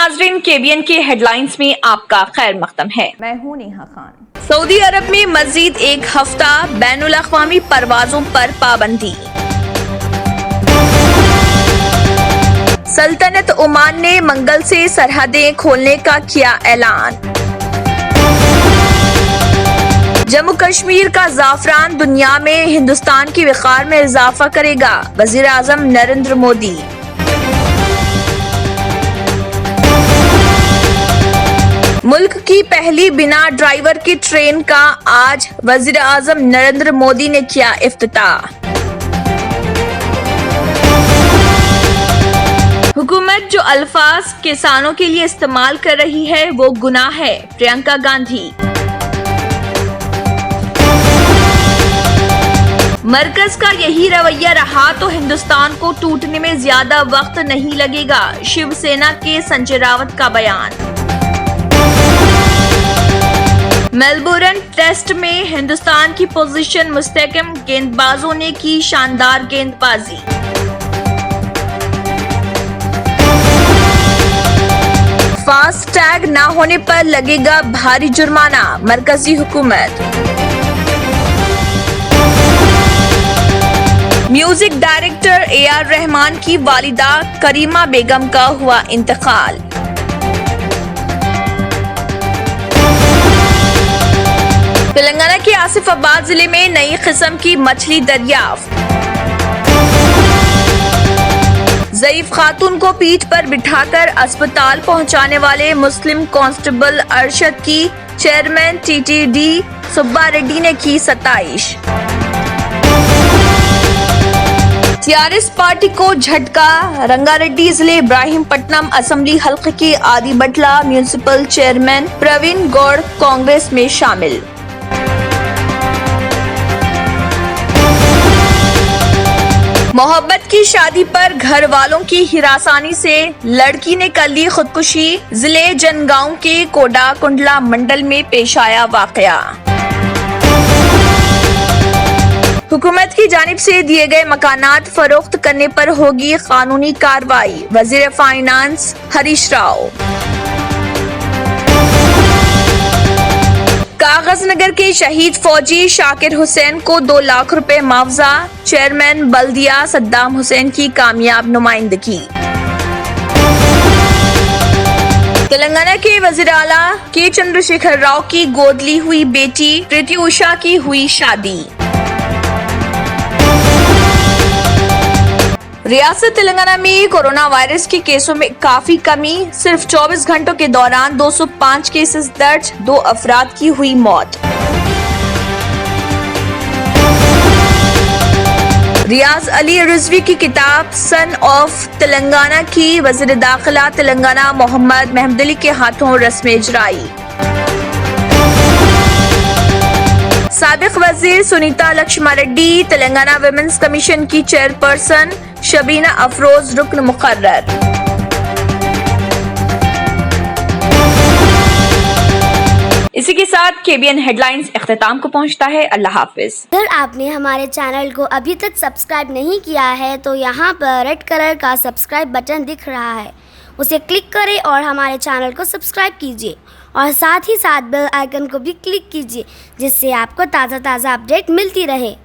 नाजरीन, KBN के headlines में आपका खैर मकदम है। मैं हूं नेहा खान। सऊदी अरब में मजीद एक हफ्ता बैनुल अक़वामी परवाजों पर पाबंदी। सल्तनत ओमान ने मंगल से सरहदें खोलने का किया ऐलान। जम्मू कश्मीर का ज़ाफ़रान दुनिया में हिंदुस्तान की वक़ार में इजाफा करेगा, वज़ीर आज़म नरेंद्र मोदी। मुल्क की पहली बिना ड्राइवर की ट्रेन का आज वज़ीर आज़म नरेंद्र मोदी ने किया इफ्तिताह। हुकूमत जो अल्फाज किसानों के लिए इस्तेमाल कर रही है वो गुनाह है, प्रियंका गांधी। मरकज का यही रवैया रहा तो हिंदुस्तान को टूटने में ज्यादा वक्त नहीं लगेगा, शिवसेना के संजय रावत का बयान। मेलबोर्न टेस्ट में हिंदुस्तान की पोजीशन मुस्तहकम, गेंदबाजों ने की शानदार गेंदबाजी। फास्ट टैग न होने पर लगेगा भारी जुर्माना, मरकजी हुकूमत। म्यूजिक डायरेक्टर AR रहमान की वालिदा करीमा बेगम का हुआ इंतकाल। तेलंगाना के आसिफाबाद जिले में नई किस्म की मछली दरियाफ्त। ज़ईफ खातून को पीठ पर बिठाकर अस्पताल पहुंचाने वाले मुस्लिम कांस्टेबल अरशद की चेयरमैन TTD सुब्बा रेड्डी ने की सताइश। TRS पार्टी को झटका, रंगारेड्डी जिले इब्राहिमपट्टनम असेंबली हल्के के आदिबटला म्यूनिसिपल चेयरमैन प्रवीण गौड़ कांग्रेस में शामिल। मोहब्बत की शादी पर घर वालों की हिरासानी से लड़की ने कर ली खुदकुशी, जिले जनगांव के कोडा कुंडला मंडल में पेश आया वाकया। हुकूमत की जानिब से दिए गए मकानात फरोख्त करने पर होगी कानूनी कार्रवाई, वजीर फाइनेंस हरीश राव। कागजनगर के शहीद फौजी शाकिर हुसैन को 2 लाख रुपए मुआवजा, चेयरमैन बल्दिया सद्दाम हुसैन की कामयाब नुमाइंदगी। तेलंगाना के वजीर आला के चंद्रशेखर राव की गोद ली हुई बेटी प्रीति उषा की हुई शादी। रियासत तेलंगाना में कोरोना वायरस के केसों में काफी कमी, सिर्फ 24 घंटों के दौरान 205 केसेस दर्ज, 2 अफराद की हुई मौत। रियाज अली रिजवी की किताब सन ऑफ तेलंगाना की वजीर दाखिला तेलंगाना मोहम्मद महमूद अली के हाथों रस्म इजराई। साबिक वजीर सुनीता लक्ष्मा रेड्डी तेलंगाना विमेंस कमीशन की चेयरपर्सन, शबीना अफरोज रुकन मुकर्रर। इसी के साथ KBN हेडलाइंस इख्तिताम को पहुंचता है। अल्लाह हाफिज। अगर आपने हमारे चैनल को अभी तक सब्सक्राइब नहीं किया है तो यहाँ पर रेड कलर का सब्सक्राइब बटन दिख रहा है, उसे क्लिक करें और हमारे चैनल को सब्सक्राइब कीजिए और साथ ही साथ बेल आइकन को भी क्लिक कीजिए, जिससे आपको ताज़ा अपडेट मिलती रहे।